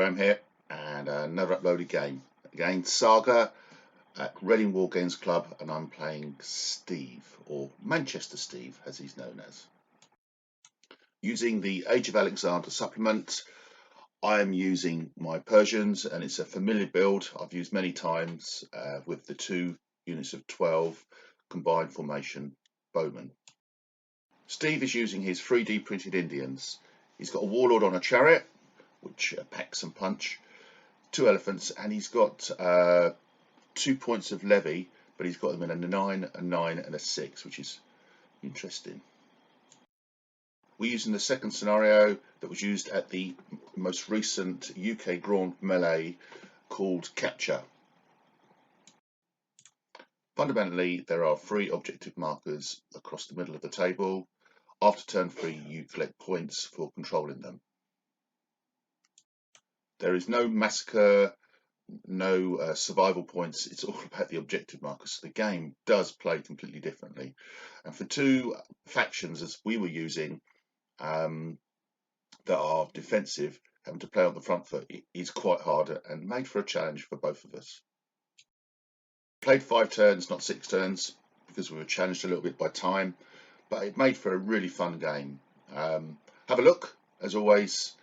Graham here, and another uploaded game. Again, Saga at Reading Wargames Club, and I'm playing Steve, or Manchester Steve as he's known as. Using the Age of Alexander supplement, I am using my Persians, and it's a familiar build I've used many times with the 2 units of 12 combined formation bowmen. Steve is using his 3D printed Indians. He's got a warlord on a chariot, which packs and punch, 2 elephants, and he's got 2 points of levy, but he's got them in a 9, a 9, and a 6, which is interesting. We're using the second scenario that was used at the most recent UK Grand Melee called Capture. Fundamentally, there are 3 objective markers across the middle of the table. After turn 3, you collect points for controlling them. There is no massacre, no survival points. It's all about the objective markers. So the game does play completely differently. And for 2 factions, as we were using, that are defensive, having to play on the front foot is quite hard and made for a challenge for both of us. Played 5 turns, not 6 turns, because we were challenged a little bit by time, but it made for a really fun game. Have a look, as always.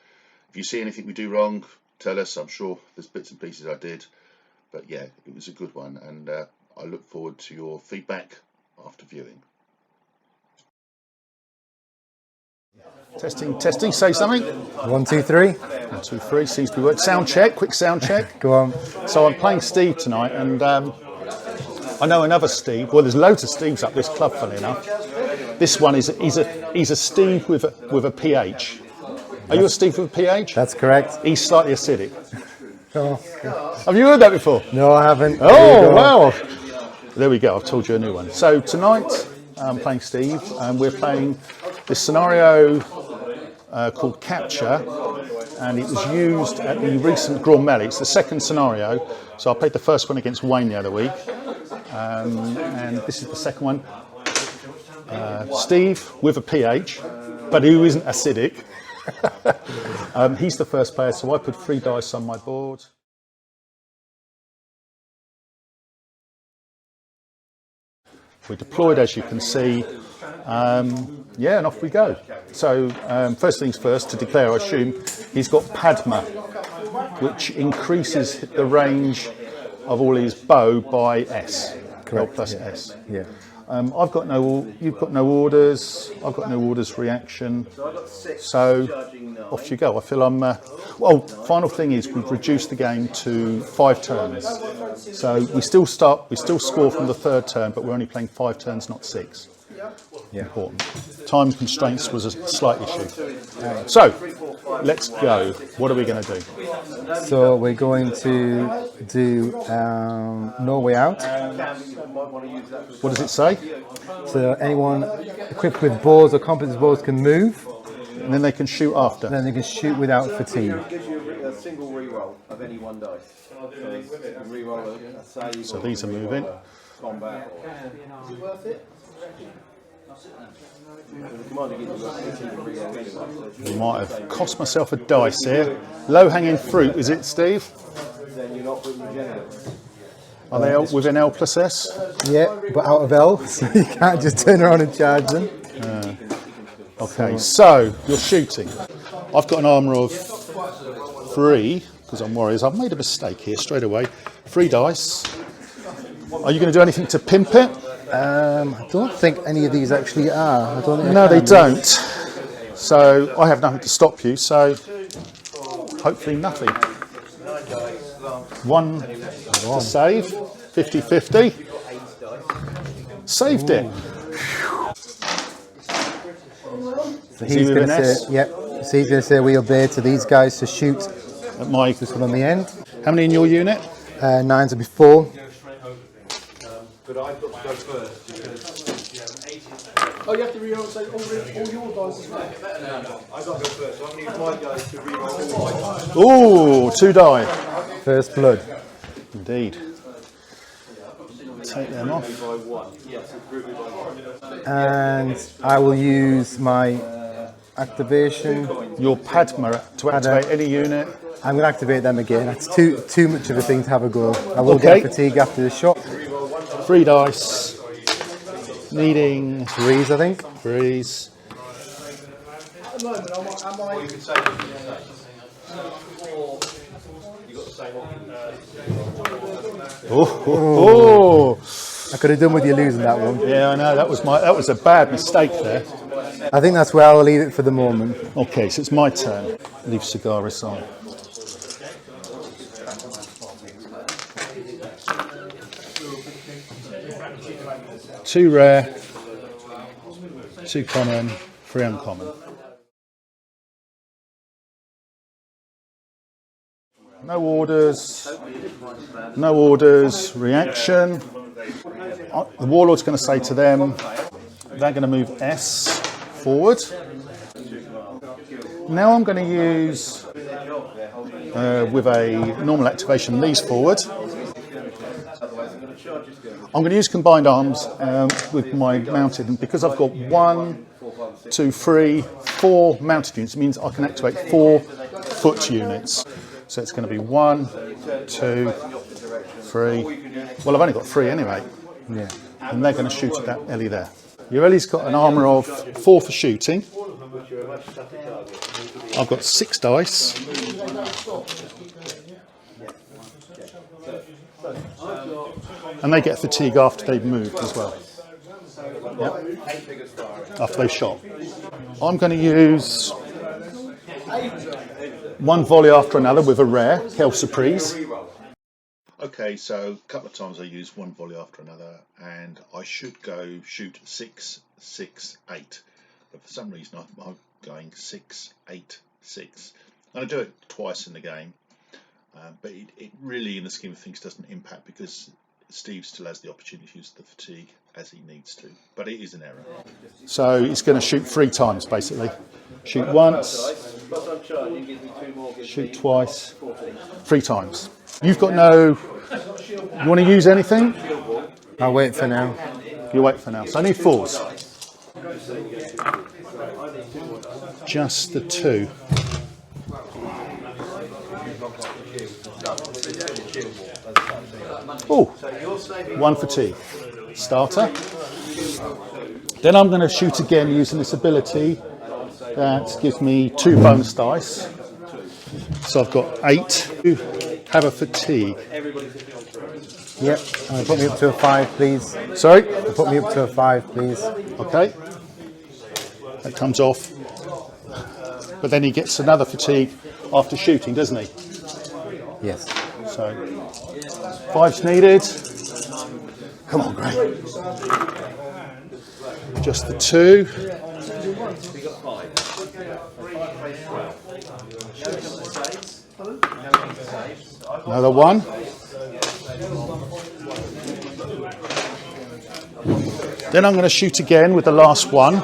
If you see anything we do wrong, tell us. I'm sure there's bits and pieces I did, but yeah, it was a good one, and I look forward to your feedback after viewing. Testing, say something. 1, 2, 3. 1, 2, 3, seems to be working. Sound check, quick sound check. Go on. So I'm playing Steve tonight, and I know another Steve. Well, there's loads of Steves up this club, funny enough. This one is he's a Steve with a PH. Are you a Steve with a PH? That's correct. He's slightly acidic. Oh. Have you heard that before? No, I haven't. Oh, wow. There we go. I've told you a new one. So tonight I'm playing Steve, and we're playing this scenario called Capture, and it was used at the recent Grand Melee. It's the second scenario. So I played the first one against Wayne the other week, and this is the second one. Steve with a PH, but who isn't acidic. He's the first player, so I put 3 dice on my board. We're deployed, as you can see. Yeah, and off we go. So first things first, to declare, I assume he's got Padma, which increases the range of all his bow by S. Correct. L plus yeah. S. Yeah. I've got you've got no orders. I've got no orders reaction. So off you go. I feel I'm. Well, final thing is we've reduced the game to 5 turns. So we still score from the 3rd turn, but we're only playing 5 turns, not 6. Yeah. Important. Time constraints was a slight issue. So let's go. What are we going to do? So we're going to do No Way Out. What does it say? So anyone equipped with bows or composite bows can move. And then they can shoot after. Then they can shoot without fatigue. It gives you a single reroll of any 1 dice. So these are moving. Combat. Is it worth it? I might have cost myself a dice here. Low-hanging fruit, is it, Steve? Then you're not putting regenerative. Are they within L plus S? Yeah, but out of L, so you can't just turn around and charge them. Okay, so you're shooting. I've got an armour of 3, because I'm Warriors. I've made a mistake here straight away. 3 dice. Are you going to do anything to pimp it? I don't think any of these actually are. I don't think No, they don't. So I have nothing to stop you, so hopefully nothing. 1 to save, 50-50. Saved it. So he's going to say, yep. So he's going to say we obey to these guys to shoot At my, this one on the end. how many in your unit? 9s will be 4. But I've got to go first because Oh, you have to reroll all your dice as well. I've got to go first. So I'm going to use my dice to reroll all my dice. Ooh, 2 die. First blood. Indeed. Take them off. By 1. Yes, it's grouped by 1. And I will use my activation. Your Padma to activate any unit. I'm going to activate them again. That's too much of a thing to have a go. I will get a fatigue after the shot. 3 dice. Needing 3s, I think. 3s. At the moment, Oh. I could have done with you losing that one. Yeah, I know. That was a bad mistake there. I think that's where I'll leave it for the moment. Okay, so it's my turn. Leave cigar aside. Two rare, 2 common, 3 uncommon. No orders, reaction. The Warlord's going to say to them, they're going to move S forward. Now I'm going to use, with a normal activation, these forward. I'm going to use combined arms with my mounted, and because I've got 1, 2, 3, 4 mounted units, it means I can activate 4 foot units. So it's going to be 1, 2, 3. Well, I've only got 3 anyway. Yeah. And they're going to shoot at that Ellie there. Your Ellie's got an armour of 4 for shooting. I've got 6 dice. And they get fatigue after they've moved as well. Yep. After they've shot. I'm going to use 1 volley after another with a rare, Quelle Surprise. Okay, so a couple of times I use 1 volley after another, and I should go shoot 6, 6, 8. But for some reason I'm going 6, 8, 6. And I do it twice in the game, but it really, in the scheme of things, doesn't impact because Steve still has the opportunity to use the fatigue as he needs to. But it is an error. So it's going to shoot 3 times basically. Shoot once, shoot twice, 3 times. You've got no... You want to use anything? I'll wait for now. You wait for now. So I need 4s. Just the 2. Oh, 1 fatigue. Starter. Then I'm going to shoot again using this ability that gives me 2 bonus dice. So I've got 8. Have a fatigue. Yep. Put me up to a 5, please. Sorry? Put me up to a 5, please. Okay. That comes off. But then he gets another fatigue after shooting, doesn't he? Yes. So 5's needed. Come on, Gray. Just the 2. Another 1. Then I'm going to shoot again with the last 1.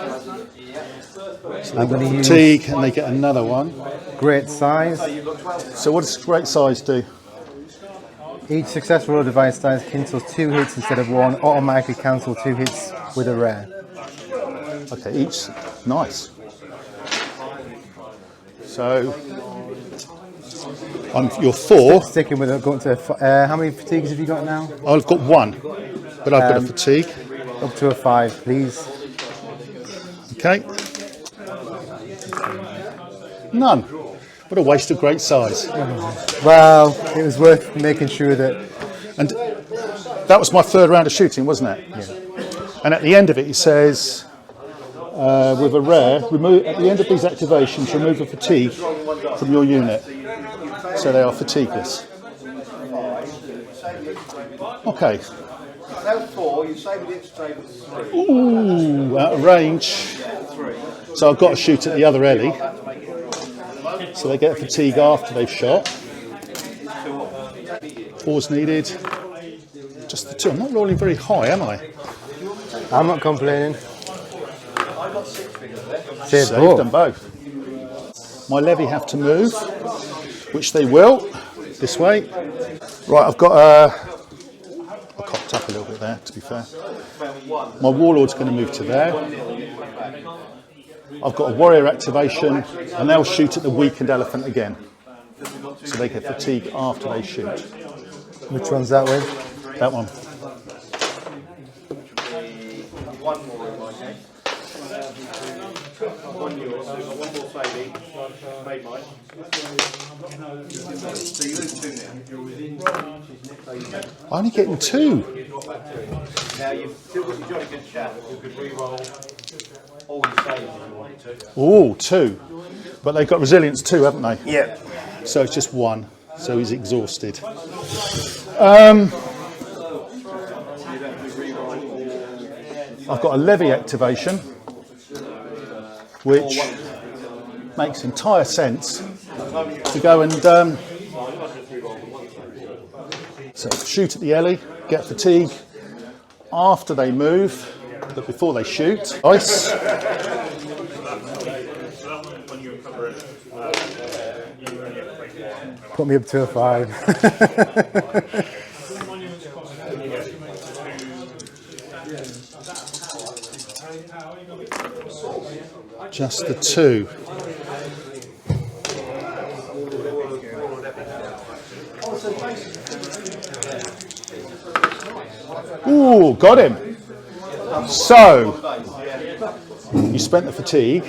So I'm going to use fatigue, and they get another 1. Great size. So what does great size do? Each successful roll device dice cancels 2 hits instead of 1. Automatically cancel 2 hits with a rare. Okay, each. Nice. So you're 4. Sticking with it, going to how many fatigues have you got now? I've got 1, but I've got a fatigue. Up to a 5, please. Okay. None. What a waste of great size. Well, it was worth making sure that. And that was my 3rd round of shooting, wasn't it? Yeah. And at the end of it, it says, with a rare, at the end of these activations, remove a fatigue from your unit. So they are fatigueless. Okay. Ooh, out of range. So I've got to shoot at the other Ellie. So they get fatigue after they've shot. 4's needed. Just the 2. I'm not rolling very high, am I? I'm not complaining. Saved them both. My levy have to move, which they will, this way. Right, I've got I cocked up a little bit there, to be fair. My Warlord's going to move to there. I've got a warrior activation, and they'll shoot at the weakened elephant again. So they get fatigue after they shoot. Which one's that with? That one. One more in my case. One yours, so we've got one more save each. Made mine. So you lose 2 now. I'm only getting 2. Now you've still got your jolly good chat. You could re-roll all your saves if you wanted to. Oh, 2. But they've got resilience 2, haven't they? Yeah. So it's just 1. So he's exhausted. I've got a levy activation, which makes entire sense to go and so shoot at the ellie, get fatigue after they move, but before they shoot. Ice. Put me up to a 5. Just the 2. Ooh, got him. So, you spent the fatigue.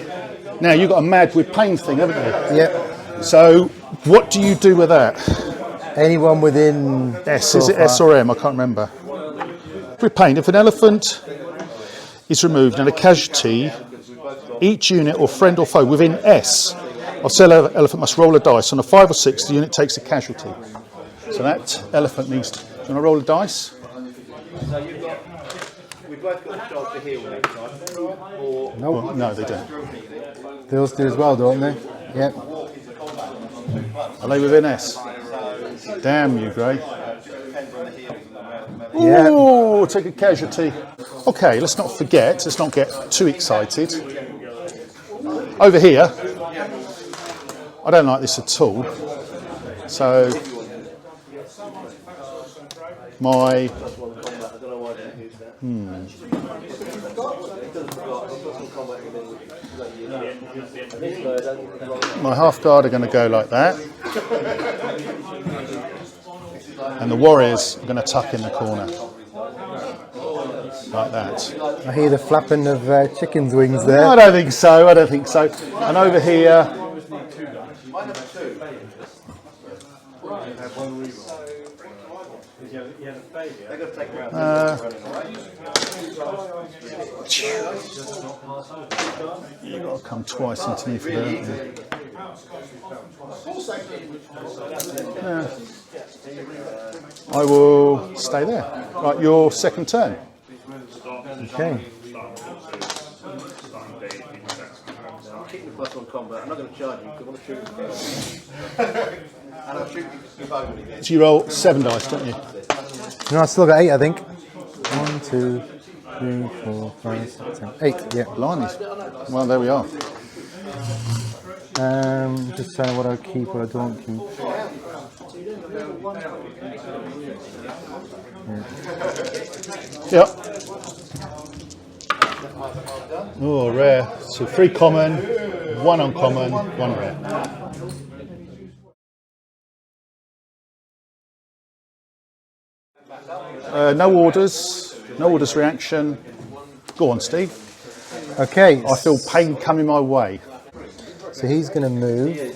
Now you've got a mad with pain thing, haven't you? Yep. So, what do you do with that? Anyone within S, is it S or M? I can't remember. With pain, if an elephant is removed and a casualty, each unit or friend or foe within S of said elephant must roll a dice. On a 5 or 6, the unit takes a casualty. So that elephant needs to. Do you want to roll a dice? So you've got, we've both got a chance to heal next time. Or Well, no, they don't. They also do as well, don't they? Yep. Are they within S? Damn you, Gray. Yeah. Ooh, take a casualty. Okay, let's not forget, let's not get too excited. Over here, I don't like this at all. So, my my half guard are going to go like that, and the warriors are going to tuck in the corner like that. I hear the flapping of chickens' wings there. I don't think so. I don't think so. And over here. You've got to come twice into me for that. Yeah. I will stay there. Right, your second turn. Okay. plus 1 combat. I'm not going to charge you because I want to shoot you first. And I'll shoot you with only again. So you roll 7 dice, don't you? No, I still got 8, I think. 1, 2, 3, 4, 5, 6, 7, 8. Yeah. Blimey. Well, there we are. Just saying what I keep, what I don't keep. Yep. Oh, rare. So 3 common, 1 uncommon, 1 rare. No orders. No orders reaction. Go on, Steve. Okay. I feel pain coming my way. So he's going to move.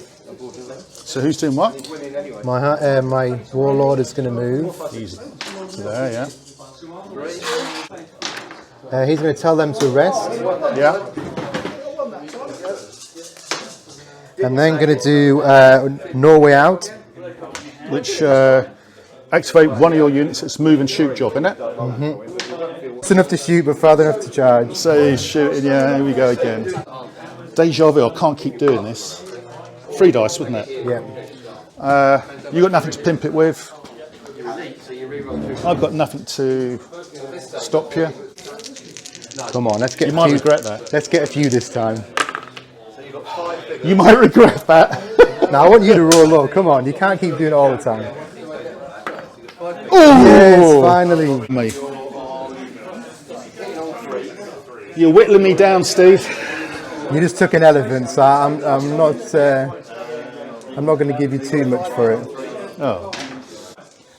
So who's doing what? My warlord is going to move. He's there, yeah. He's going to tell them to rest. Yeah. And then going to do Norway out. Which activate one of your units. It's move and shoot job, isn't it? Mm-hmm. It's enough to shoot, but far enough to charge. So he's shooting, yeah, here we go again. Deja vu, I can't keep doing this. 3 dice, wasn't it? Yeah. You got nothing to pimp it with. I've got nothing to stop you. Come on, let's get You might regret that. Let's get a few this time. You might regret that. Now I want you to roll low. Come on, you can't keep doing it all the time. Ooh! Yes, finally. Me. You're whittling me down, Steve. You just took an elephant, so I'm not. I'm not going to give you too much for it. Oh,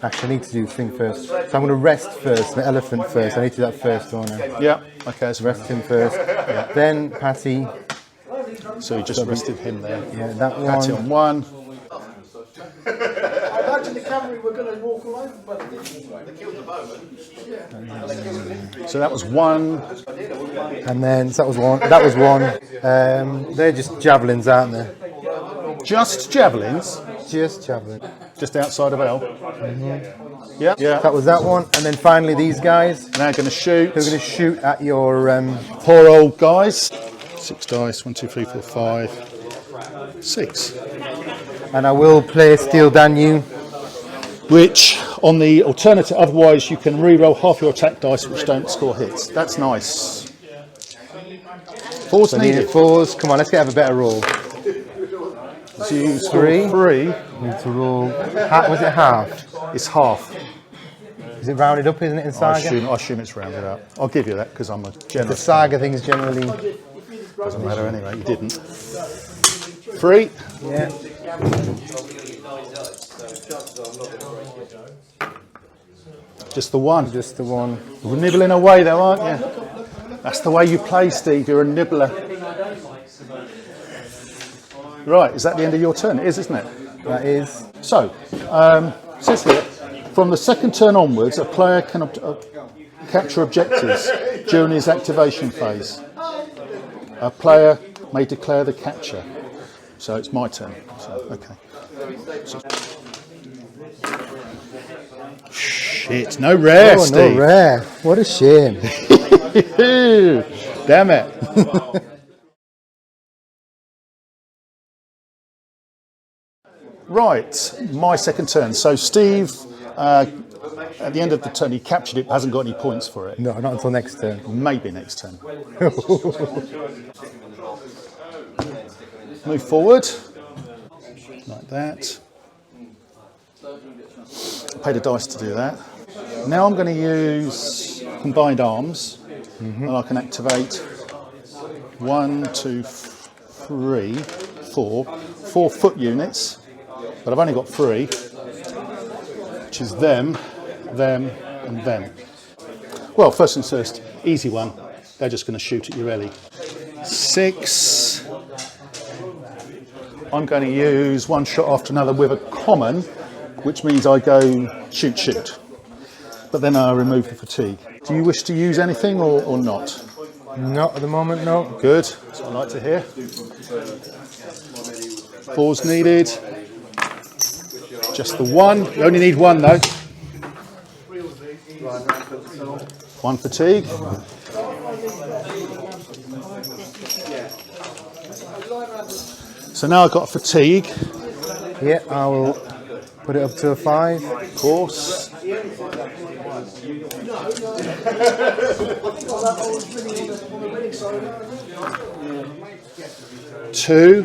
Actually, I need to do the thing first. So I'm going to rest first, the elephant first. I need to do that first, don't I? yeah. Okay, so Rest him first. Then Patty. So you just rested him there. Yeah, that Patty on one. I imagine the cavalry were going to walk all over, but they killed the bowman. So that was one. And then so that was one. That was one. They're just javelins, aren't they? Just javelins, Just javelins. just outside of L. Mm-hmm. Yeah, yeah. That was that one. And then finally these guys. Now going to shoot. They're going to shoot at your. Poor old guys. 6 dice. 1, 2, 3, 4, 5, 6. And I will play Steel Danu. Which, on the alternative, otherwise you can re-roll half your attack dice which don't score hits. That's nice. 4's So I need needed. 4s. Come on, let's have a better roll. So you Three. score 3. Need to roll. Was it half? It's half. Is it rounded up, isn't it, in I Saga? assume it's rounded up. I'll give you that because I'm a The generous. Saga things generally. Doesn't matter anyway. You didn't. 3. Yeah. Just the one. Just the one. You're nibbling away though, aren't you? That's the way you play, Steve. You're a nibbler. Right, is that the end of your turn? It is, isn't it? That is. So, it says here, from the second turn onwards, a player can capture objectives during his activation phase. A player may declare the capture. So it's my turn. So, okay. Shit, no rare, Oh, Steve. no rare. What a shame. Damn it. Right, my second turn. So Steve, at the end of the turn, he captured it, but hasn't got any points for it. No, not until next turn. Maybe next turn. Move forward, like that. Pay the dice to do that. Now I'm going to use combined arms, and I can activate 1, 2, 3, 4 foot units, but I've only got 3, which is them, them, and them. Well, first and first, easy one. They're just going to shoot at your ellie. 6. I'm going to use one shot after another with a common, which means I go shoot, shoot. But then I remove the fatigue. Do you wish to use anything or not? Not at the moment, no. Good, that's what I like to hear. 4's needed. Just the one. You only need one though. 1 fatigue. So now I've got fatigue. Yeah, I will put it up to a 5. Of course. 2.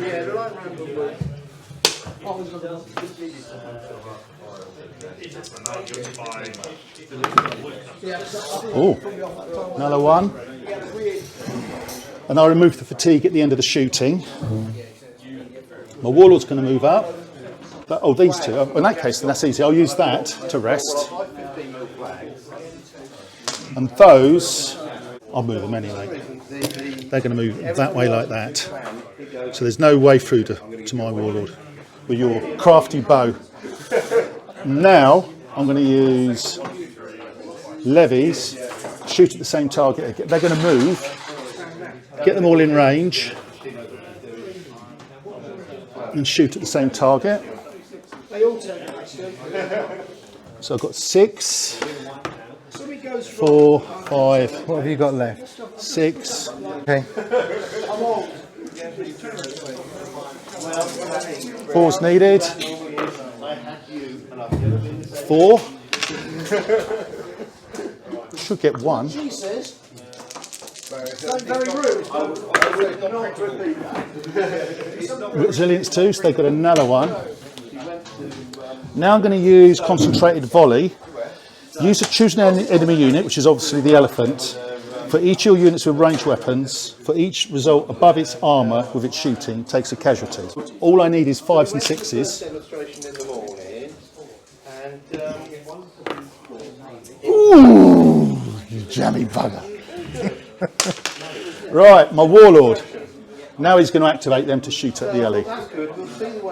Oh, another 1. And I remove the fatigue at the end of the shooting. My warlord's going to move up. But, oh, these two. In that case, then that's easy. I'll use that to rest. And those, I'll move them anyway. They're going to move that way like that. So there's no way through to my warlord with your crafty bow. Now I'm going to use levies, shoot at the same target. They're going to move, get them all in range, and shoot at the same target. So I've got 6, 4, 5. What have you got left? 6. Okay. 4's needed. 4. Should get 1. Very rude. Resilience 2, so they've got another 1. Now I'm going to use concentrated volley. Choose an enemy unit, which is obviously the elephant, For each of your units with ranged weapons, for each result above its armour with its shooting, takes a casualty. All I need is 5s and 6s. Demonstration in the morning, and Ooh, you jammy bugger. Right, my warlord. Now he's going to activate them to shoot at the Ellie.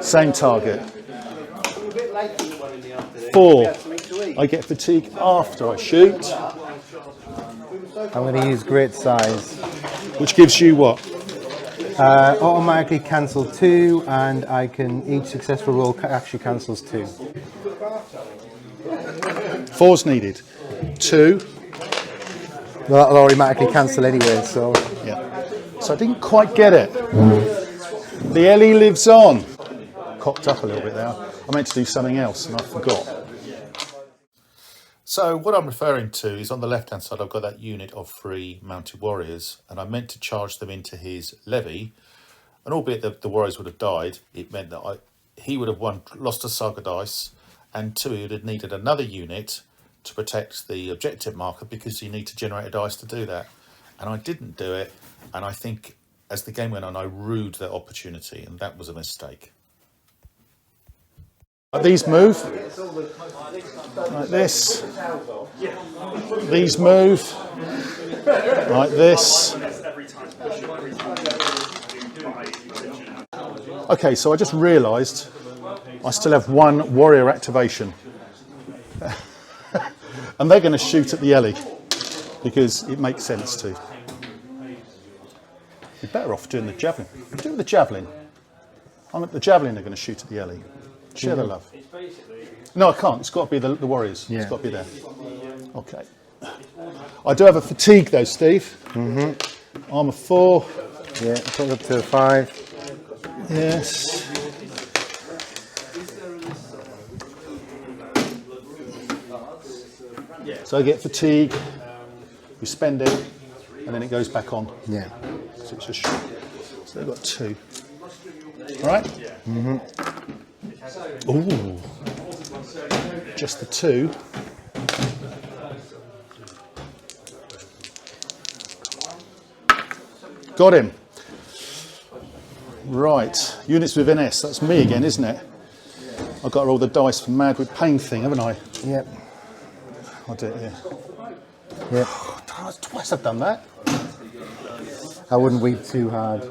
Same target. 4. I get fatigue after I shoot. I'm going to use great size. Which gives you what? Automatically cancel 2, and I can each successful roll actually cancels 2. 4's needed. 2. Well, that'll automatically cancel anyway, so. Yeah. So I didn't quite get it. The Ellie lives on. Cocked up a little bit there. I meant to do something else and I forgot. So what I'm referring to is on the left hand side I've got that unit of 3 mounted warriors, and I meant to charge them into his levy, and albeit the warriors would have died, it meant that he would have lost a Saga dice, and 2, he would have needed another unit to protect the objective marker, because you need to generate a dice to do that. And I didn't do it, and I think as the game went on I rued that opportunity, and that was a mistake. These move like this. These move like this. Okay, so I just realised I still have 1 warrior activation. And they're going to shoot at the Ellie, because it makes sense to. You're better off doing the javelin. Do it with the javelin. The javelin are going to shoot at the Ellie. Share the love. No, I can't. It's got to be the warriors. Yeah. It's got to be there. Okay. I do have a fatigue though, Steve. Armour 4. Yeah, put it up to 5. Yes. So I get fatigue. We spend it, and then it goes back on. Yeah. So it's just short. So they've got 2. All right. Ooh, just the 2. Got him. Right, units with NS, that's me again, isn't it? I've got to roll the dice for Mad with Pain thing, haven't I? Yep. I'll do it here. Yep. Twice I've done that. I wouldn't weep too hard.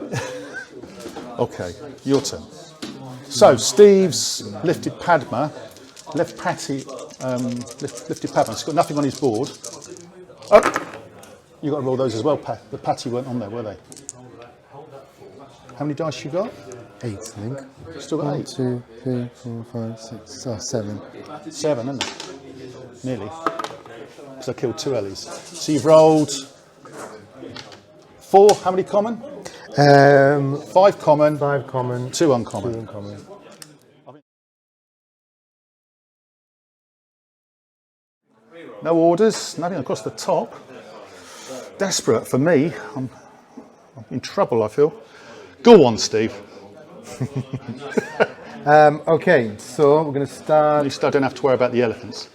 Okay, your turn. So Steve's lifted Padma, lifted Padma. He's got nothing on his board. Oh, you got to roll those as well. The Patty weren't on there, were they? How many dice you got? 8, I think. Still got 8. 1, 2, 3, 4, 5, 6, 7. 7, isn't it? Nearly. Because I killed 2 Ellies. So you've rolled 4. How many common? 5 common. 5 common. 2 uncommon. 2 uncommon. No orders, nothing across the top. Desperate for me. I'm in trouble, I feel. Go on, Steve. Okay, so we're going to start. At least I don't have to worry about the elephants.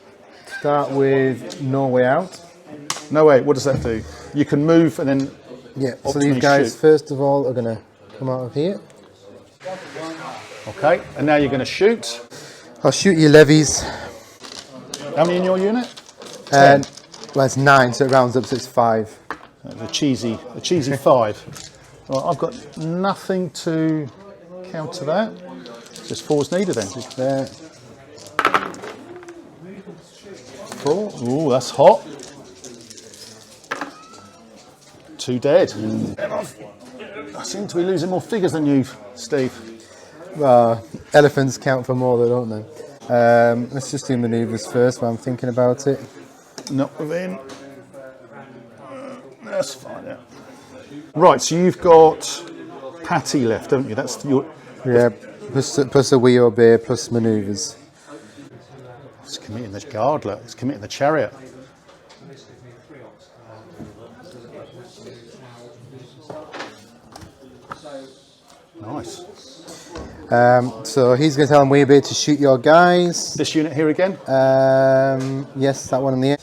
Start with No Way Out. No, wait, what does that do? You can move and then. Yeah, so these guys, first of all, are going to come out of here. Okay, and now you're going to shoot. I'll shoot your levies. How many in your unit? Well, it's 9, so it rounds up, so it's 5. The cheesy 5. Well, I've got nothing to counter that. Just 4's needed then. There. 4. Ooh, that's hot. 2 dead. I seem to be losing more figures than you, Steve. Elephants count for more, though, don't they? Let's just do manoeuvres first while I'm thinking about it. Not within. That's fine, yeah. Right, so you've got Patty left, haven't you? That's your. Yeah, plus a we obey, plus manoeuvres. It's committing the guard, look. It's committing the chariot. Nice. So he's going to tell him we obey to shoot your guys. This unit here again? Yes, that one in the end.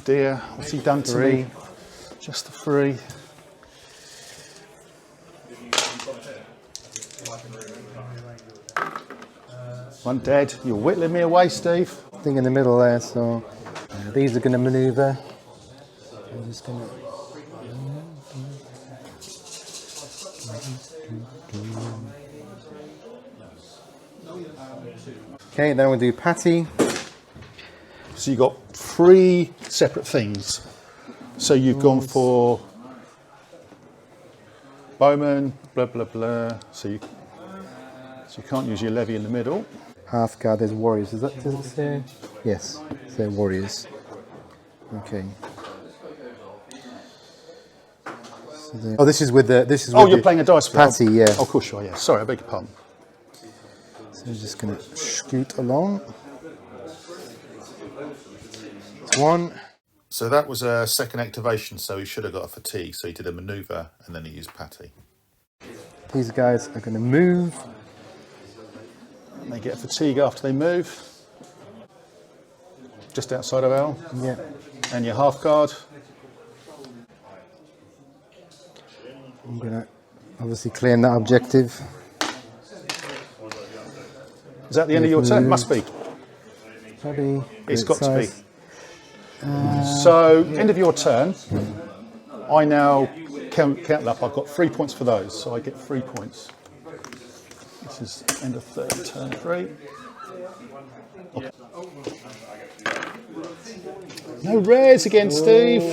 dear. What's he done to me? Just the 3. One dead. You're whittling me away, Steve. Thing in the middle there, so these are going to manoeuvre. I'm just going to... Okay, then we'll do Patty. So you've got 3 separate things. So you've gone for bowman, blah, blah, blah. So you can't use your levy in the middle. Half guard, there's warriors. Does it say? Yes, they're warriors. Okay. So oh, this is with the. This is. Oh, with you're playing a dice roll. Patty, yeah. Oh, of course you are. Yeah. Sorry, I beg your pardon. So we're just going to scoot along. 1. So that was a second activation. So he should have got a fatigue. So he did a manoeuvre and then he used Patty. These guys are going to move. And they get a fatigue after they move. Just outside of L. Yeah. And your half guard. I'm going to obviously claim that objective. Is that the end of your turn? Must be. Probably. It's got to be. So, end of your turn. I now count up. I've got 3 points for those, so I get 3 points. This is end of third, turn 3. Okay. No rares again, Steve.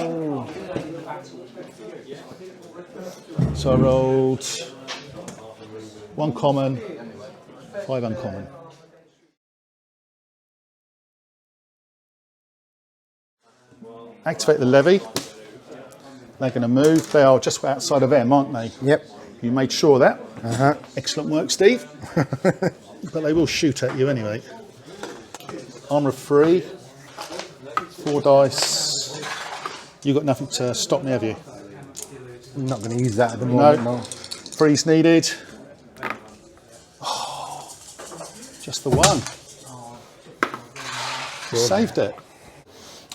So I rolled 1 common, 5 uncommon. Activate the levy. They're going to move. They are just outside of M, aren't they? Yep. You made sure of that. Uh-huh. Excellent work, Steve. But they will shoot at you anyway. Armour of 3. 4 dice. You've got nothing to stop me, have you? I'm not going to use that at the moment. No. Freeze needed. Oh, just the 1. Saved it.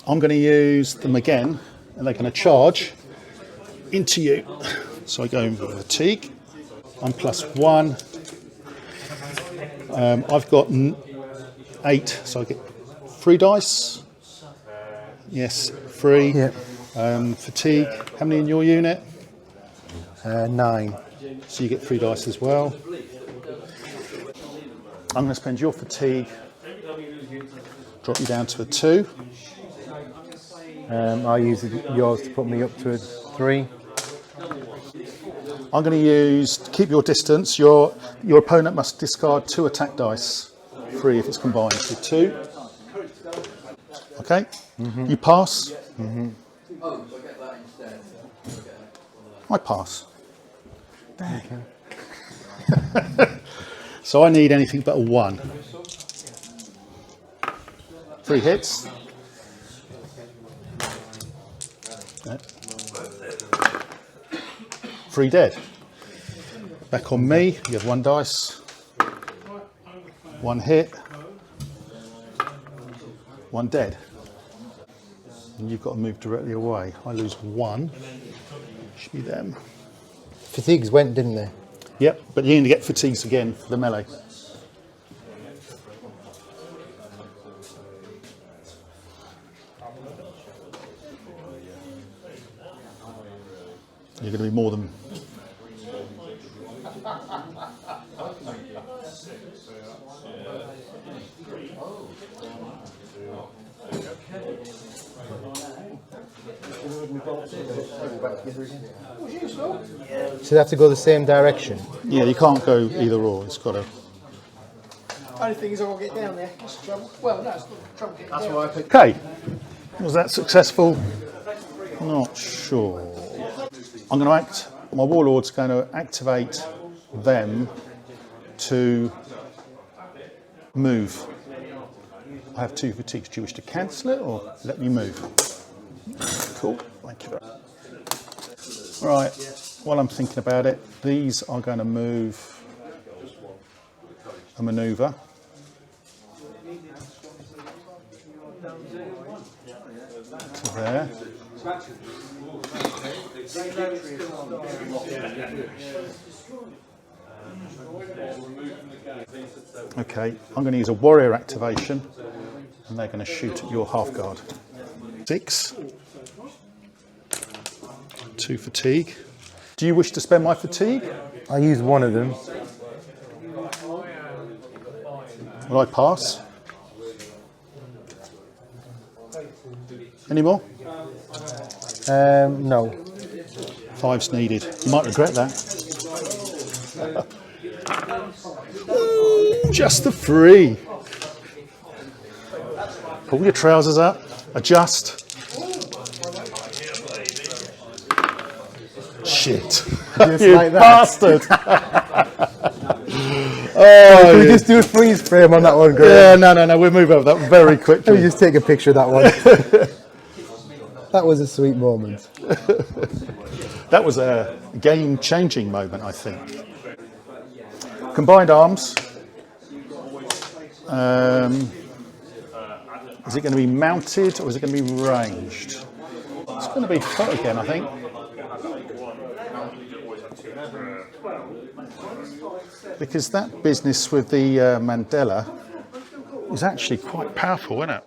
I'm going to use them again, and they're going to charge into you. So I go in with fatigue. I'm +1. I've got 8, so I get 3 dice. Yes, 3. Yeah. Fatigue. How many in your unit? 9. So you get 3 dice as well. I'm going to spend your fatigue. Drop you down to a 2. I'll use yours to put me up to a 3. I'm going to use, to keep your distance, your opponent must discard 2 attack dice. 3 if it's combined. So 2. Okay? Mm-hmm. You pass. Mm-hmm. I pass. Okay. So I need anything but a 1. 3 hits. Okay. 3 dead. Back on me, you have 1 dice. 1 hit. 1 dead. And you've got to move directly away. I lose 1. Should be them. Fatigues went, didn't they? Yep, but you're going to get fatigues again for the melee. You're going to be more than... So they have to go the same direction? Yeah, you can't go either or. It's got to... Only thing is I will get down there. That's the trouble. Well, no, it's not trouble getting down. Why I picked Okay, was that successful? Not sure. I'm going to my warlord's going to activate them to move. I have 2 fatigues. Do you wish to cancel it or let me move? Cool, thank you. Right, while I'm thinking about it, these are going to move a manoeuvre. To there. Okay, I'm going to use a warrior activation, and they're going to shoot at your half guard. 6. 2 fatigue. Do you wish to spend my fatigue? I use one of them. Will I pass? Any more? No. 5's needed. You might regret that. Just the 3. Pull your trousers up. Adjust. Shit. Just You like that. bastard. Can we just do a freeze frame on that one, Graham? Yeah, no. We'll move over that very Let me quickly. just take a picture of that one. That was a sweet moment. That was a game-changing moment, I think. Combined arms. Is it going to be mounted or is it going to be ranged? It's going to be foot again, I think. Because that business with the Mandela is actually quite powerful, isn't it?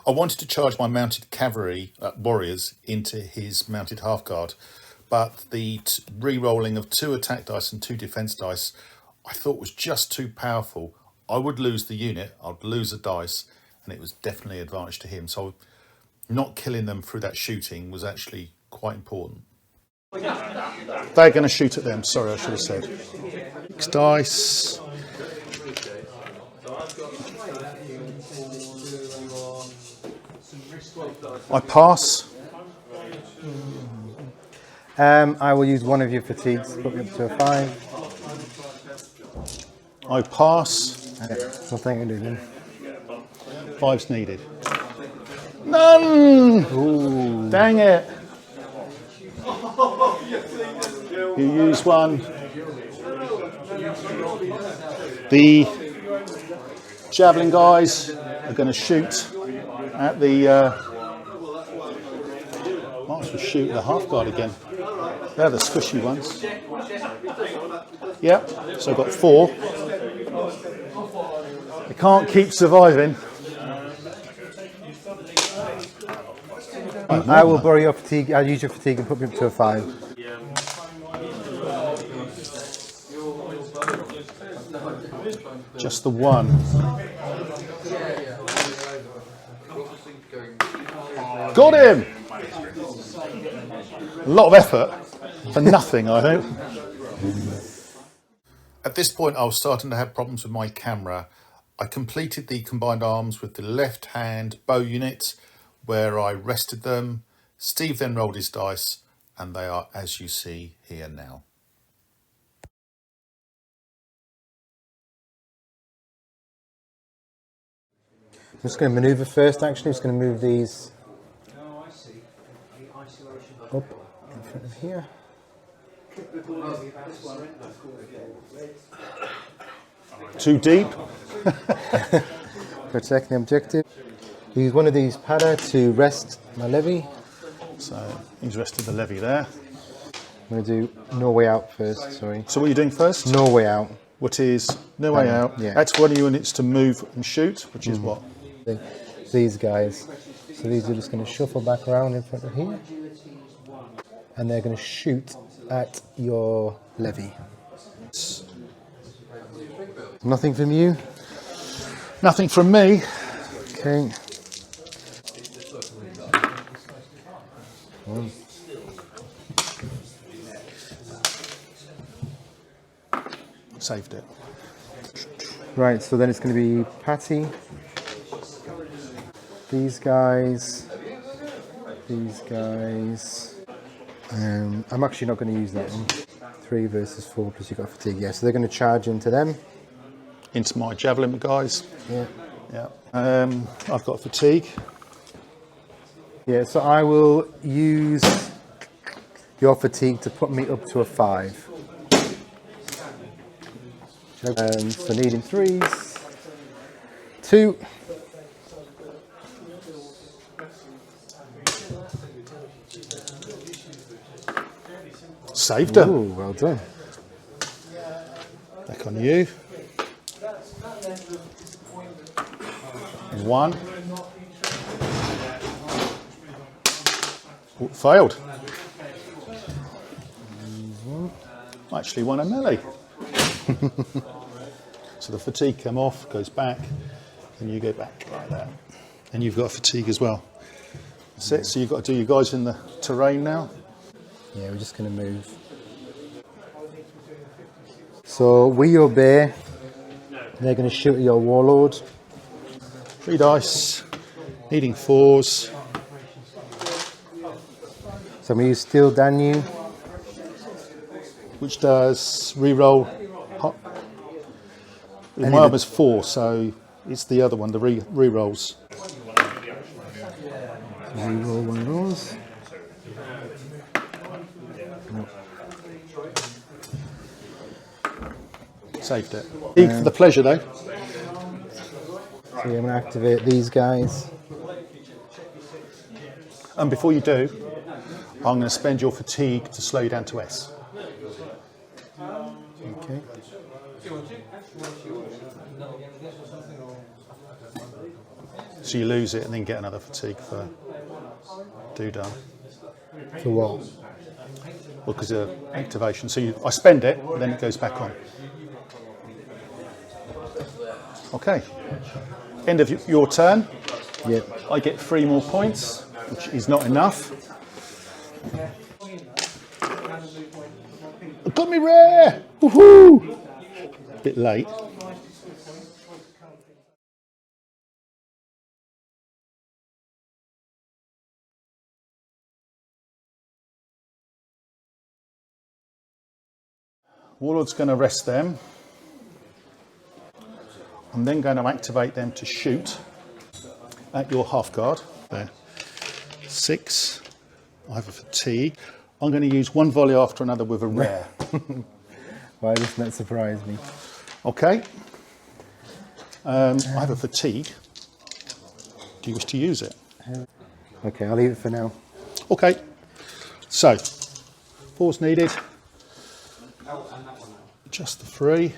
I wanted to charge my mounted cavalry warriors into his mounted half guard, but the re-rolling of 2 attack dice and 2 defense dice I thought was just too powerful. I would lose the unit, I'd lose a dice, and it was definitely an advantage to him. So not killing them through that shooting was actually quite important. They're going to shoot at them, sorry, I should have said. 6 dice. I pass. I will use one of your fatigues, put me up to a 5. I pass. Nothing to do then. 5's needed. None! Ooh. Dang it. You use one. The javelin guys are going to shoot at the... might as well shoot at the half guard again. They're the squishy ones. Yep, so I've got 4. They can't keep surviving. I will borrow your fatigue. I'll use your fatigue and put me up to a 5. Just the 1. Got him! A lot of effort for nothing, I think. At this point, I was starting to have problems with my camera. I completed the combined arms with the left hand bow unit, where I rested them. Steve then rolled his dice, and they are as you see here now. I'm just going to manoeuvre first, actually. I'm just going to move these up in front of here. Too deep? Protect the objective. Use one of these pada to rest my levy. So he's rested the levy there. I'm going to do no way out first, sorry. So what are you doing first? No way out. What is no way out? Yeah. That's 1 units to move and shoot, which is what? These guys. So these are just going to shuffle back around in front of here. And they're going to shoot at your levy. Nothing from you? Nothing from me. Okay. Saved it. Right, so then it's going to be Patty. These guys. These guys. I'm actually not going to use that one. 3 versus 4 because you've got fatigue. Yeah, so they're going to charge into them. Into my javelin guys. Yeah. Yeah. I've got fatigue. Yeah, so I will use your fatigue to put me up to a 5. So needing 3s. 2. Saved her. Ooh, well done. Back on you. 1. Oh, failed. Actually won a melee. So the fatigue come off, goes back, and you go back like that. And you've got a fatigue as well. That's it. So you've got to do your guys in the terrain now. Yeah, we're just going to move. So we obey. They're going to shoot at your warlord. 3 dice, needing 4s. So we use Steel Danube. Which does re-roll. My armor's 4, so it's the other one, the re-rolls. Re-roll one of those. Saved it. For the pleasure though. So yeah, I'm going to activate these guys. And before you do, I'm going to spend your fatigue to slow you down to S. Okay. So you lose it and then get another fatigue for done. For what? Well, because of activation. So I spend it, then it goes back on. Okay. End of your turn. Yep. I get 3 more points, which is not enough. It got me rare! Woohoo! Bit late. Warlord's going to rest them. I'm then going to activate them to shoot at your half guard. There. 6. I have a fatigue. I'm going to use one volley after another with a rare. Why doesn't that surprise me? Okay. I have a fatigue. Do you wish to use it? Okay, I'll leave it for now. Okay. So, 4's needed. Just the 3.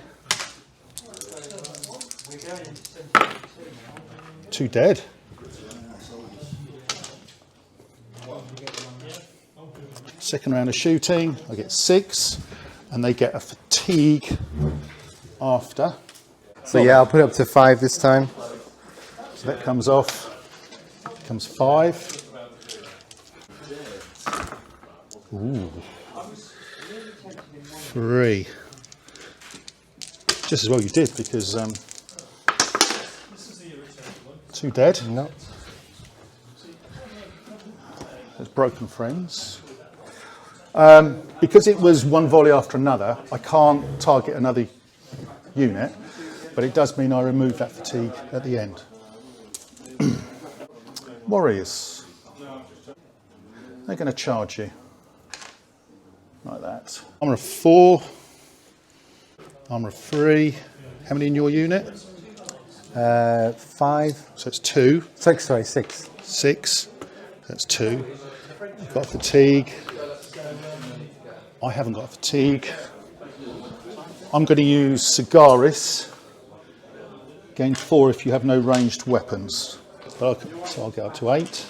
2 dead. Second round of shooting, I get 6, and they get a fatigue after. So yeah, I'll put it up to 5 this time. So that comes off. Comes 5. Ooh. 3. Just as well you did, because 2 dead. No. There's broken friends. Because it was one volley after another, I can't target another unit, but it does mean I remove that fatigue at the end. Warriors. They're going to charge you. Like that. Armour of 4. Armour of 3. How many in your unit? 5. So it's 2. 6, sorry, 6. 6. That's 2. I've got fatigue. I haven't got fatigue. I'm going to use Cigaris. Gain 4 if you have no ranged weapons. So I'll get up to 8.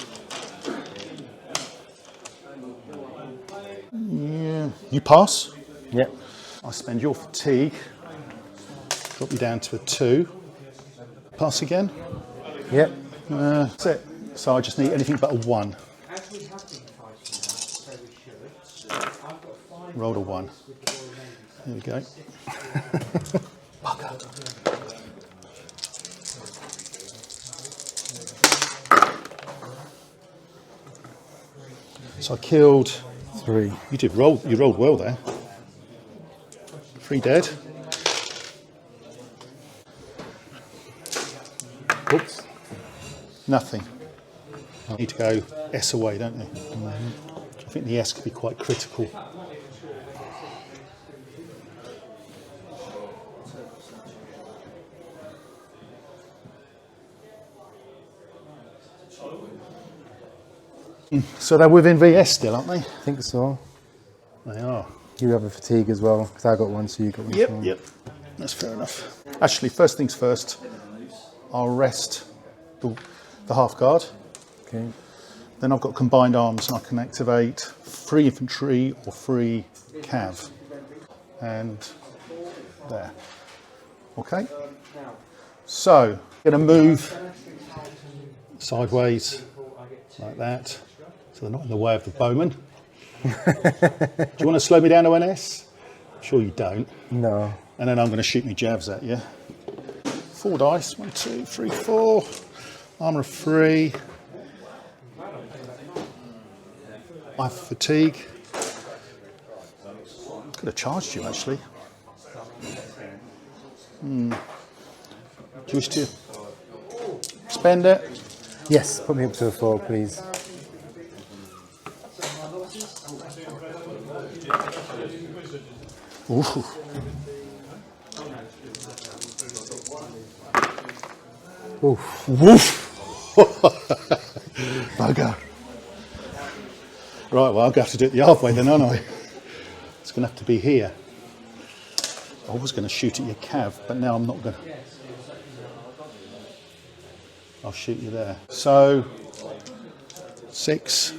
Yeah. You pass. Yep. I spend your fatigue. Drop you down to a 2. Pass again. Yep. That's it. So I just need anything but a 1. Rolled a 1. There we go. So I killed 3. You rolled well there. 3 dead. Oops. Nothing. You need to go S away, don't you? I think the S could be quite critical. So they're within VS still, aren't they? I think so. They are. You have a fatigue as well, because I got one, so you got one. Yep, as well. yep. That's fair enough. Actually, first things first, I'll rest the half guard. Okay. Then I've got combined arms and I can activate 3 infantry or 3 cav. And there. Okay. So, I'm going to move sideways like that, so they're not in the way of the bowman. Do you want to slow me down to NS? Sure you don't. No. And then I'm going to shoot me jabs at you. 4 dice. 1, 2, 3, 4. Armour of 3. I have fatigue. Could have charged you actually. Do you wish to spend it? Yes, put me up to a 4, please. Ooh. Oof. Woof! Bugger. Right, well, I'll have to do it the hard way then, aren't I? It's going to have to be here. I was going to shoot at your cav, but now I'm not going to. I'll shoot you there. So, 6,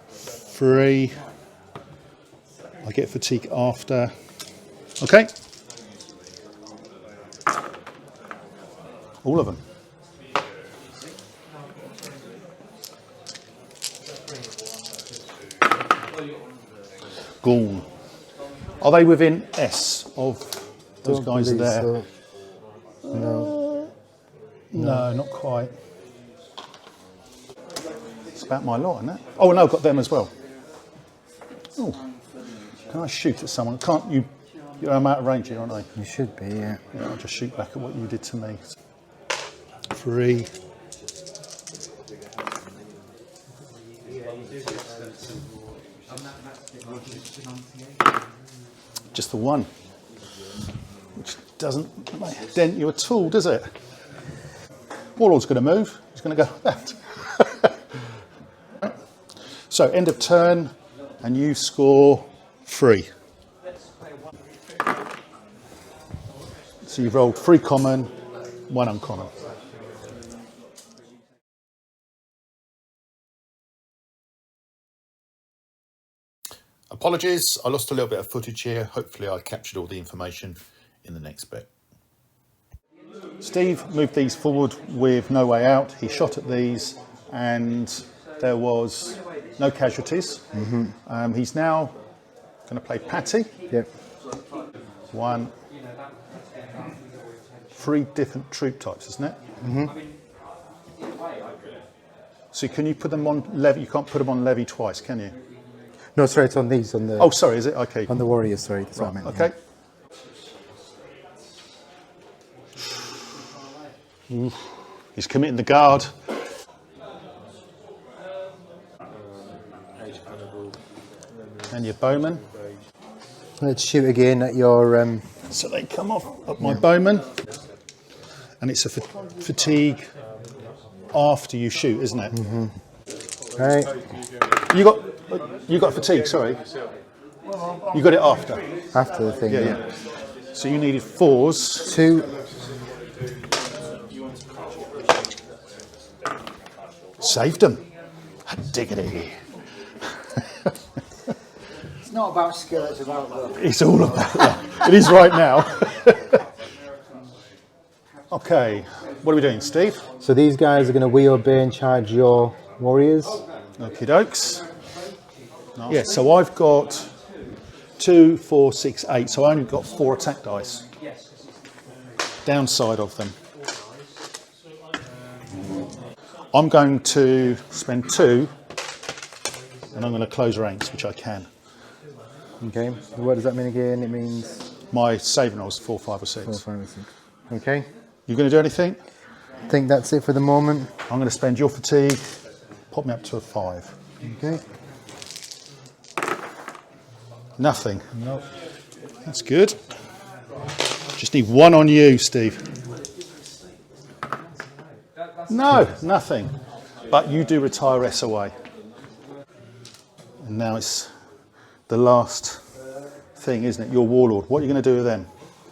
3. I get fatigue after. Okay. All of them. Gone. Are they within S of those guys are there? So. No. No, not quite. It's about my lot, isn't it? Oh, no, I've got them as well. Oh, can I shoot at someone? Can't you? I'm out of range here, aren't I? You should be, yeah. Yeah, I'll just shoot back at what you did to me. 3. Just the 1, which doesn't dent you at all, does it? Warlord's going to move. He's going to go like that. So, end of turn, and you score 3. So you've rolled 3 common, 1 uncommon. Apologies, I lost a little bit of footage here. Hopefully I captured all the information in the next bit. Steve moved these forward with no way out. He shot at these and there was no casualties. He's now going to play Patty. Yep. 1, 3 different troop types, isn't it? So can you put them on levy? You can't put them on levy twice, can you? No, sorry, it's on these, on the... Oh, sorry, is it? Okay. On the warriors, sorry. That's what I meant. Okay. Oof. He's committing the guard. And your bowman. Let's shoot again at your... So they come off at my bowman. And it's a fatigue after you shoot, isn't it? Right. You got fatigue, sorry. You got it after. After the thing. Yeah. So you needed 4s. 2. Saved them. Diggity. It's not about skill, it's about luck. It's all about that. It is right now. Okay, what are we doing, Steve? So these guys are going to wheel, obey and charge your warriors. Okie dokes. Yeah, so I've got 2, 4, 6, 8. So I only got 4 attack dice. Downside of them. I'm going to spend 2 and I'm going to close ranks, which I can. Okay, what does that mean again? It means... My saving roll is 4, 5 or 6. 4, 5 or 6. Okay. You going to do anything? I think that's it for the moment. I'm going to spend your fatigue, pop me up to a 5. Okay. Nothing. Nope. That's good. Just need 1 on you, Steve. No, nothing. But you do retire SOA. And now it's the last thing, isn't it? Your warlord. What are you going to do with them?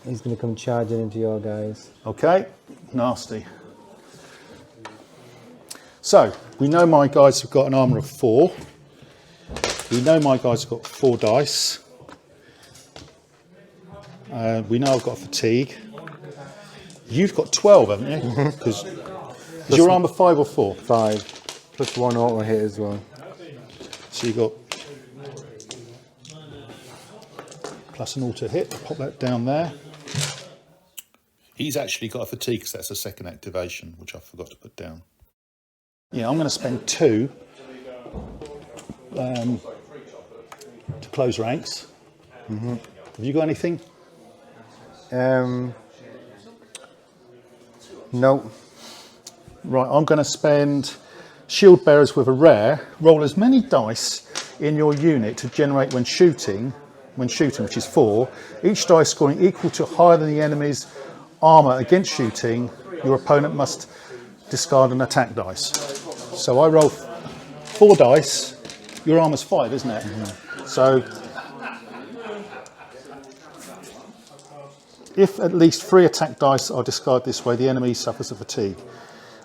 He's going to come charging into your guys. Okay, nasty. So, we know my guys have got an armour of 4. We know my guys have got 4 dice. We know I've got fatigue. You've got 12, haven't you? Because is your armour 5 or 4? 5. Plus 1 auto hit as well. So you've got plus an auto hit. I'll pop that down there. He's actually got a fatigue because that's a second activation, which I forgot to put down. Yeah, I'm going to spend 2 to close ranks. Have you got anything? No. Right, I'm going to spend shield bearers with a rare. Roll as many dice in your unit to generate when shooting, which is 4. Each die scoring equal to higher than the enemy's armour against shooting. Your opponent must discard an attack dice. So I roll 4 dice. Your armour's 5, isn't it? So if at least 3 attack dice are discarded this way, the enemy suffers a fatigue.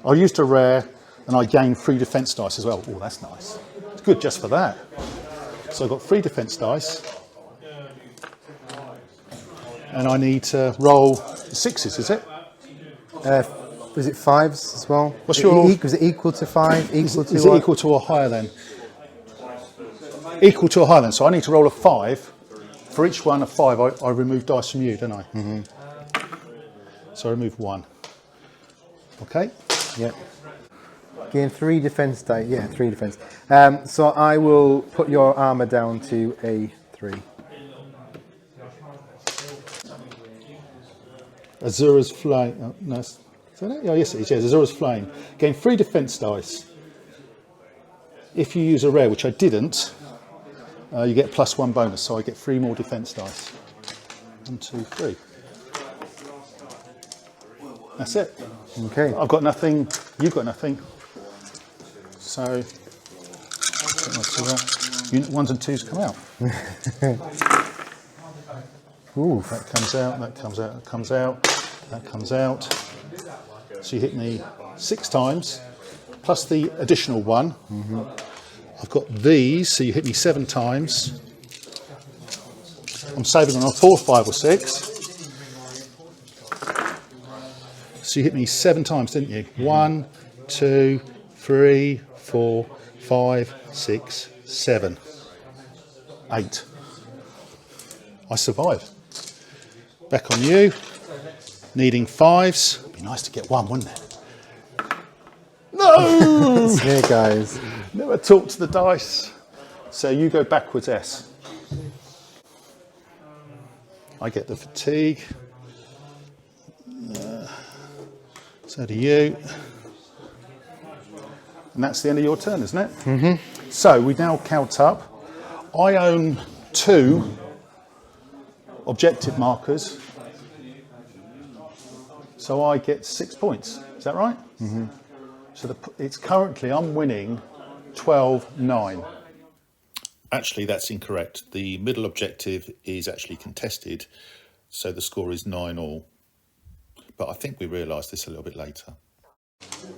I used a rare and I gained 3 defence dice as well. Oh, that's nice. It's good just for that. So I've got 3 defence dice. And I need to roll 6s, is it? Was it 5s as well? What's your... Was it equal to 5? Is it equal to or higher then? Equal to or higher then. So I need to roll a 5. For each one of 5, I remove dice from you, don't I? So I remove 1. Okay? Yep. Gain 3 defence dice. Yeah, 3 defence. So I will put your armour down to a 3. Azura's Flame. Oh, no, is that it? Oh, yes, it is. Yes, Azura's Flame. Gain 3 defence dice. If you use a rare, which I didn't, you get +1 bonus, so I get 3 more defence dice. 1, 2, 3. That's it. Okay. I've got nothing. You've got nothing. So, unit 1s and 2s come out. Ooh. That comes out. That comes out. That comes out. That comes out. So you hit me 6 times, plus the additional 1. I've got these, so you hit me 7 times. I'm saving on a 4, 5 or 6. So you hit me 7 times, didn't you? 1, 2, 3, 4, 5, 6, 7, 8. I survived. Back on you. Needing 5s. It'd be nice to get 1, wouldn't it? No! Here, guys. Never talk to the dice. So you go backwards, S. I get the fatigue. So do you. And that's the end of your turn, isn't it? So we now count up. I own 2 objective markers. So I get 6 points. Is that right? So it's currently, I'm winning 12-9. Actually, that's incorrect. The middle objective is actually contested, so the score is 9-all. But I think we realised this a little bit later.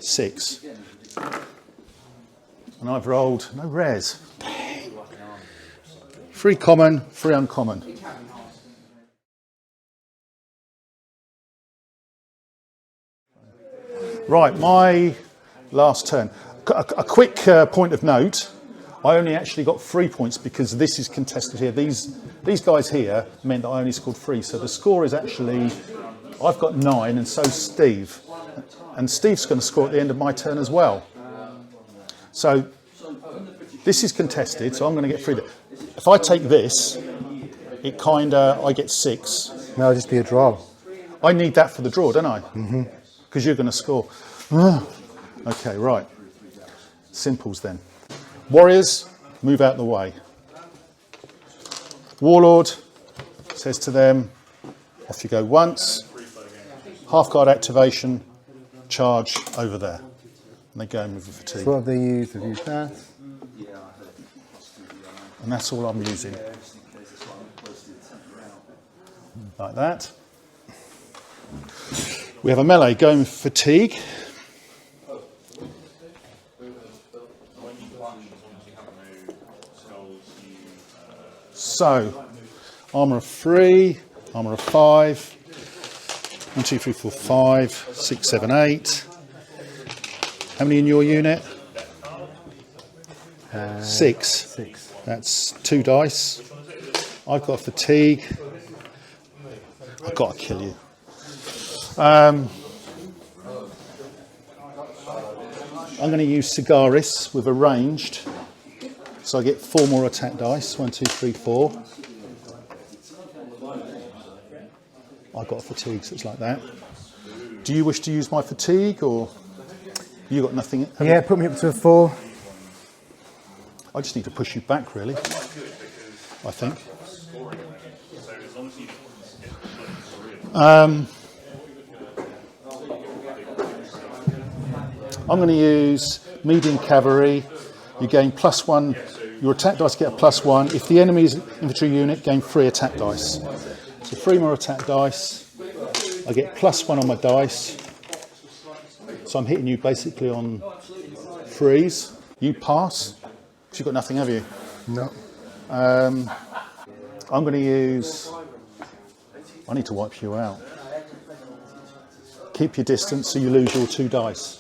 6. And I've rolled no rares. 3 common, 3 uncommon. Right, my last turn. A quick point of note. I only actually got 3 points because this is contested here. These guys here meant that I only scored 3. So the score is actually, I've got 9 and so's Steve. And Steve's going to score at the end of my turn as well. So this is contested, so I'm going to get 3. If I take this, it I get 6. No, it'll just be a draw. I need that for the draw, don't I? Because you're going to score. Okay, right. Simples then. Warriors, move out the way. Warlord says to them, off you go once. Half guard activation, charge over there. And they go in with the fatigue. So what have they used? They've used that. And that's all I'm using. like that. We have a melee going with fatigue. So, armour of 3, armour of 5, 1, 2, 3, 4, 5, 6, 7, 8. How many in your unit? 6. 6. That's 2 dice. I've got fatigue. I've got to kill you. I'm going to use Cigaris with a ranged. So I get 4 more attack dice. 1, 2, 3, 4. I've got a fatigue, so it's like that. Do you wish to use my fatigue, or you got nothing? Yeah, put me up to a 4. I just need to push you back, really. I think. I'm going to use medium cavalry. You gain +1. Your attack dice get a +1. If the enemy's infantry unit, gain 3 attack dice. So 3 more attack dice. I get +1 on my dice. So I'm hitting you basically on 3s. You pass. Because you've got nothing, have you? No. I'm going to use... I need to wipe you out. Keep your distance so you lose your 2 dice.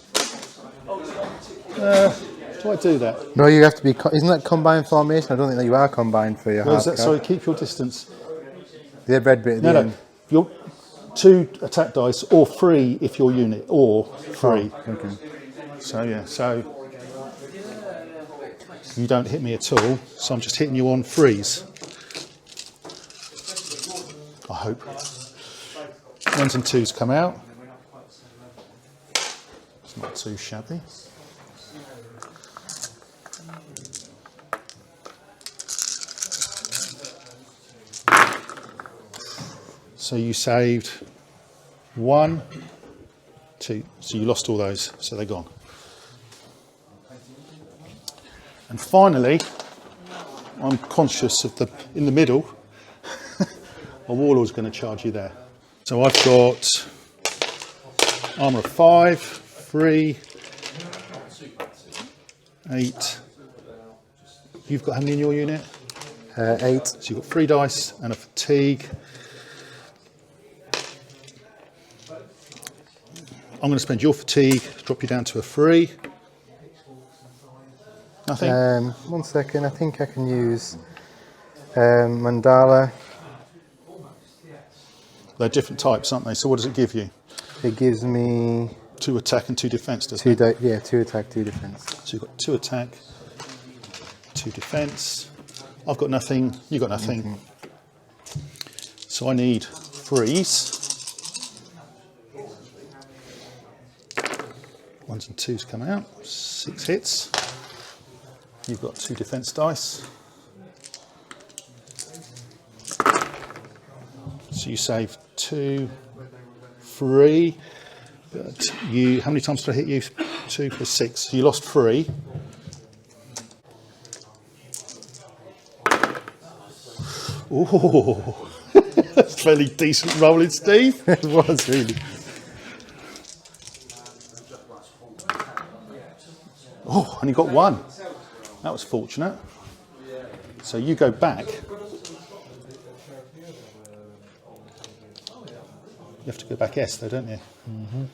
Do I do that? No, you have to be... Isn't that combined formation? I don't think that you are combined for your half. Sorry, keep your distance. The red bit at the end. Your 2 attack dice, or 3 if your unit, or 3. Oh, okay. So yeah, so you don't hit me at all, so I'm just hitting you on 3s. I hope. 1s and 2s come out. It's not too shabby. So you saved 1, 2, so you lost all those, so they're gone. And finally, I'm conscious of in the middle, a warlord's going to charge you there. So I've got armour of 5, 3, 8. You've got how many in your unit? 8. So you've got 3 dice and a fatigue. I'm going to spend your fatigue, drop you down to a 3. Nothing? 1 second, I think I can use Mandala. They're different types, aren't they? So what does it give you? It gives me 2 attack and 2 defence, doesn't it? 2 attack, 2 defence. So you've got 2 attack, 2 defence. I've got nothing, you've got nothing. Mm-hmm. So I need 3s. 1s and 2s come out, 6 hits. You've got 2 defence dice. So you save 2, 3. But how many times did I hit you? 2 plus 6. So you lost 3. Oh, that's fairly decent rolling, Steve. It was really. Oh, and you got 1. That was fortunate. So you go back. You have to go back S though, don't you? Mm-hmm.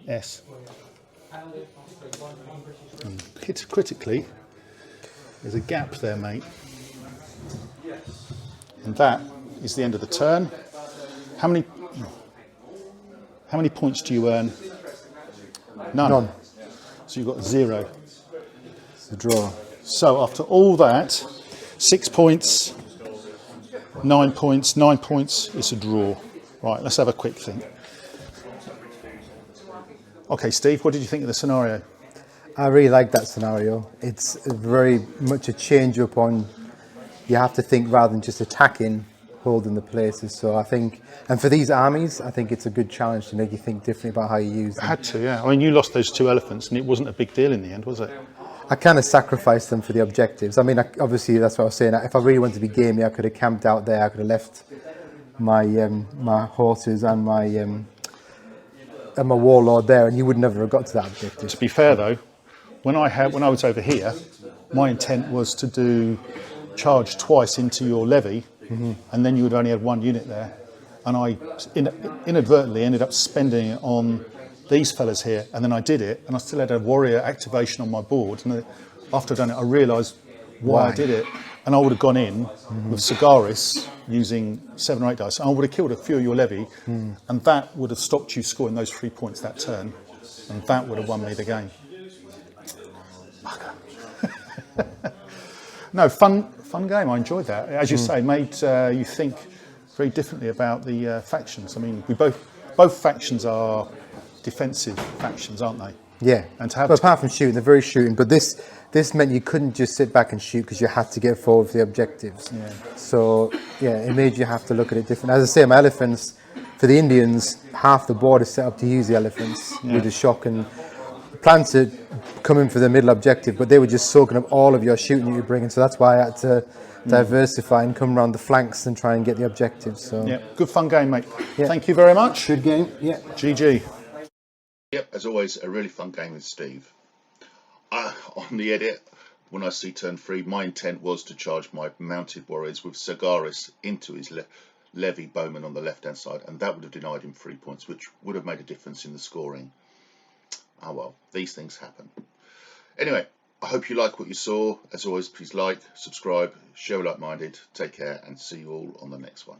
S. And hit critically. There's a gap there, mate. And that is the end of the turn. How many points do you earn? None. So you've got 0. It's a draw. So after all that, 6 points, 9 points, 9 points, it's a draw. Right, let's have a quick think. Okay, Steve, what did you think of the scenario? I really like that scenario. It's very much a change up on, you have to think rather than just attacking, holding the places. So I think, and for these armies, I think it's a good challenge to make you think differently about how you use them. Had to, yeah. I mean, you lost those 2 elephants and it wasn't a big deal in the end, was it? I kind of sacrificed them for the objectives. I mean, obviously that's what I was saying. If I really wanted to be gamey, I could have camped out there. I could have left my my horses and my warlord there, and you would never have got to that objective. To be fair though, when I was over here, my intent was to do charge twice into your levy, and then you would only have one unit there, and I inadvertently ended up spending it on these fellas here, and then I did it, and I still had a warrior activation on my board, and after I'd done it, I realised why I did it, and I would have gone in with Sagaris using 7 or 8 dice, and I would have killed a few of your levy, and that would have stopped you scoring those 3 points that turn, and that would have won me the game. No, fun game. I enjoyed that. As you say, made you think very differently about the factions. I mean, both factions are defensive factions, aren't they? Yeah. And to have apart from shooting, they're very shooting. But this meant you couldn't just sit back and shoot because you had to get forward for the objectives. Yeah. So yeah, it made you have to look at it different. As I say, my elephants for the Indians, half the board is set up to use the elephants with the shock, and plan to come in for the middle objective, but they were just soaking up all of your shooting that you bring in. So that's why I had to diversify and come around the flanks and try and get the objectives. So yeah, good fun game, mate. Yeah. Thank you very much. Good game. Yeah. GG. Yep, as always, a really fun game with Steve. On the edit, when I see turn 3, my intent was to charge my mounted warriors with Sagaris into his levy bowman on the left-hand side, and that would have denied him 3 points, which would have made a difference in the scoring. Oh well, these things happen. Anyway, I hope you like what you saw. As always, please like, subscribe, share with like-minded. Take care, and see you all on the next one.